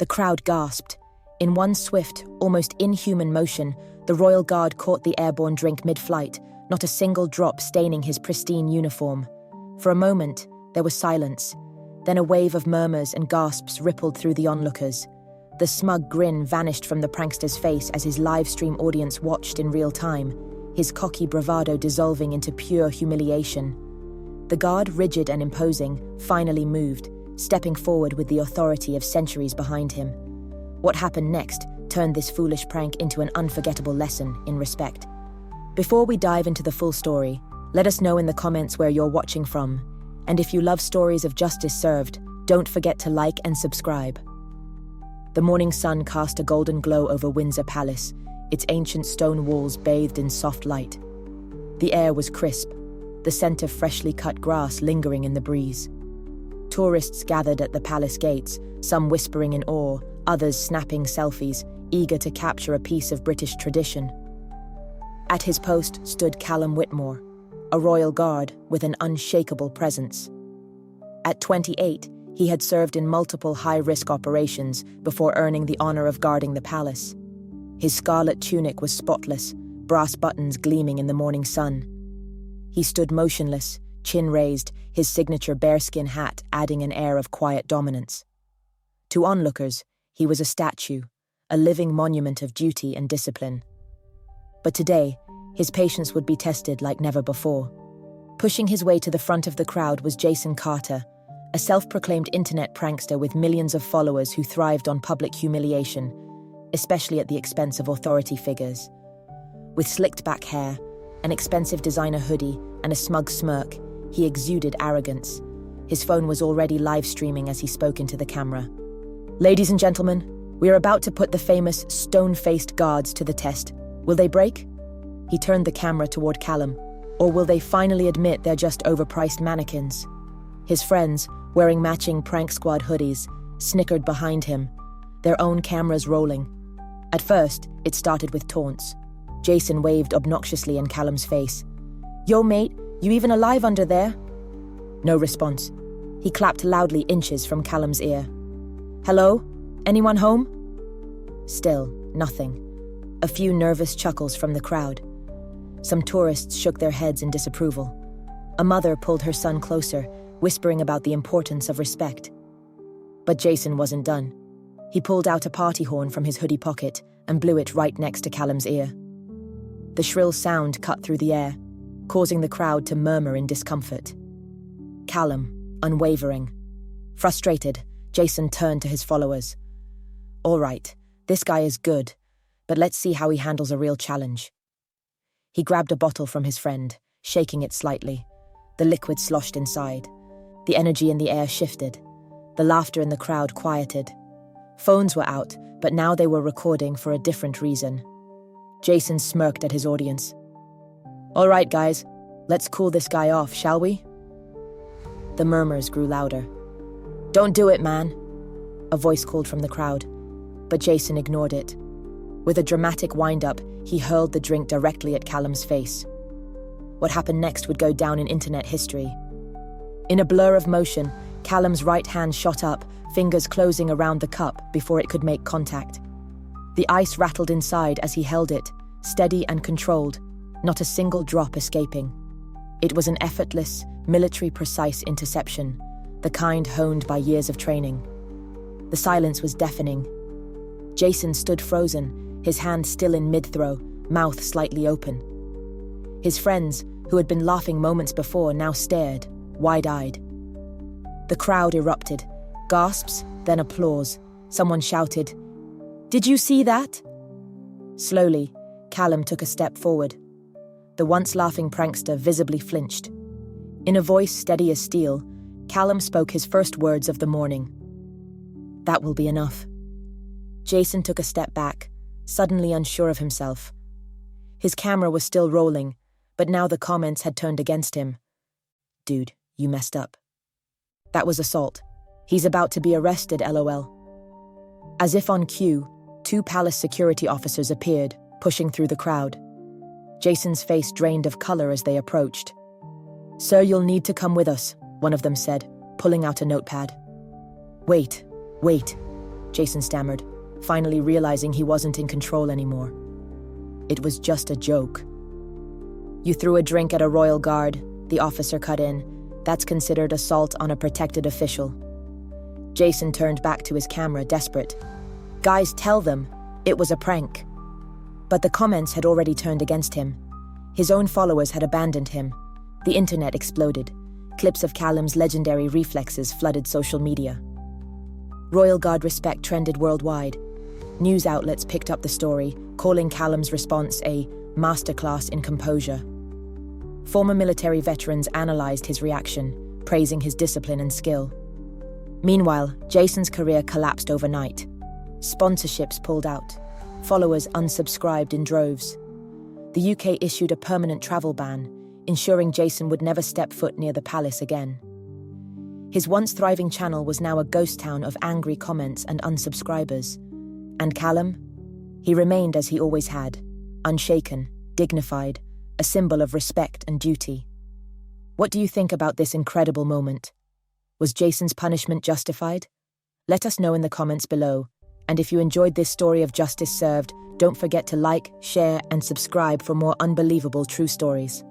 The crowd gasped. In one swift, almost inhuman motion, the royal guard caught the airborne drink mid-flight, not a single drop staining his pristine uniform. For a moment, there was silence. Then a wave of murmurs and gasps rippled through the onlookers. The smug grin vanished from the prankster's face as his live-stream audience watched in real time, his cocky bravado dissolving into pure humiliation. The guard, rigid and imposing, finally moved, stepping forward with the authority of centuries behind him. What happened next turned this foolish prank into an unforgettable lesson in respect. Before we dive into the full story, let us know in the comments where you're watching from. And if you love stories of justice served, don't forget to like and subscribe. The morning sun cast a golden glow over Windsor Palace, its ancient stone walls bathed in soft light. The air was crisp, the scent of freshly cut grass lingering in the breeze. Tourists gathered at the palace gates, some whispering in awe, others snapping selfies, eager to capture a piece of British tradition. At his post stood Callum Whitmore, a royal guard with an unshakable presence. At 28, he had served in multiple high-risk operations before earning the honor of guarding the palace. His scarlet tunic was spotless, brass buttons gleaming in the morning sun. He stood motionless, chin raised, his signature bearskin hat adding an air of quiet dominance. To onlookers, he was a statue, a living monument of duty and discipline. But today, his patience would be tested like never before. Pushing his way to the front of the crowd was Jason Carter, a self-proclaimed internet prankster with millions of followers who thrived on public humiliation, especially at the expense of authority figures. With slicked back hair, an expensive designer hoodie, and a smug smirk, he exuded arrogance. His phone was already live streaming as he spoke into the camera. "Ladies and gentlemen, we are about to put the famous stone-faced guards to the test. Will they break?" He turned the camera toward Callum. "Or will they finally admit they're just overpriced mannequins?" His friends, wearing matching prank squad hoodies, snickered behind him, their own cameras rolling. At first, it started with taunts. Jason waved obnoxiously in Callum's face. "Yo, mate, you even alive under there?" No response. He clapped loudly inches from Callum's ear. "Hello? Anyone home?" Still, nothing. A few nervous chuckles from the crowd. Some tourists shook their heads in disapproval. A mother pulled her son closer, whispering about the importance of respect. But Jason wasn't done. He pulled out a party horn from his hoodie pocket and blew it right next to Callum's ear. The shrill sound cut through the air, causing the crowd to murmur in discomfort. Callum, unwavering. Frustrated, Jason turned to his followers. "All right, this guy is good, but let's see how he handles a real challenge." He grabbed a bottle from his friend, shaking it slightly. The liquid sloshed inside. The energy in the air shifted. The laughter in the crowd quieted. Phones were out, but now they were recording for a different reason. Jason smirked at his audience. "All right, guys, let's cool this guy off, shall we?" The murmurs grew louder. "Don't do it, man," a voice called from the crowd, but Jason ignored it. With a dramatic wind-up, he hurled the drink directly at Callum's face. What happened next would go down in internet history. In a blur of motion, Callum's right hand shot up, fingers closing around the cup before it could make contact. The ice rattled inside as he held it, steady and controlled, not a single drop escaping. It was an effortless, military-precise interception, the kind honed by years of training. The silence was deafening. Jason stood frozen, his hand still in mid-throw, mouth slightly open. His friends, who had been laughing moments before, now stared, wide-eyed. The crowd erupted. Gasps, then applause. Someone shouted, "Did you see that?" Slowly, Callum took a step forward. The once laughing prankster visibly flinched. In a voice steady as steel, Callum spoke his first words of the morning. "That will be enough." Jason took a step back, suddenly unsure of himself. His camera was still rolling, but now the comments had turned against him. "Dude, you messed up." That was assault. "He's about to be arrested, LOL." As if on cue, 2 palace security officers appeared, pushing through the crowd. Jason's face drained of color as they approached. "Sir, you'll need to come with us," one of them said, pulling out a notepad. Wait. Jason stammered, finally realizing he wasn't in control anymore. It was just a joke. You threw a drink at a royal guard, the officer cut in. That's considered assault on a protected official. Jason turned back to his camera, desperate. Guys, tell them, it was a prank. But the comments had already turned against him. His own followers had abandoned him. The internet exploded. Clips of Callum's legendary reflexes flooded social media. Royal Guard respect trended worldwide. News outlets picked up the story, calling Callum's response a masterclass in composure. Former military veterans analysed his reaction, praising his discipline and skill. Meanwhile, Jason's career collapsed overnight. Sponsorships pulled out. Followers unsubscribed in droves. The UK issued a permanent travel ban, ensuring Jason would never step foot near the palace again. His once thriving channel was now a ghost town of angry comments and unsubscribers. And Callum? He remained as he always had, unshaken, dignified, a symbol of respect and duty. What do you think about this incredible moment? Was Jason's punishment justified? Let us know in the comments below. And if you enjoyed this story of justice served, don't forget to like, share, and subscribe for more unbelievable true stories.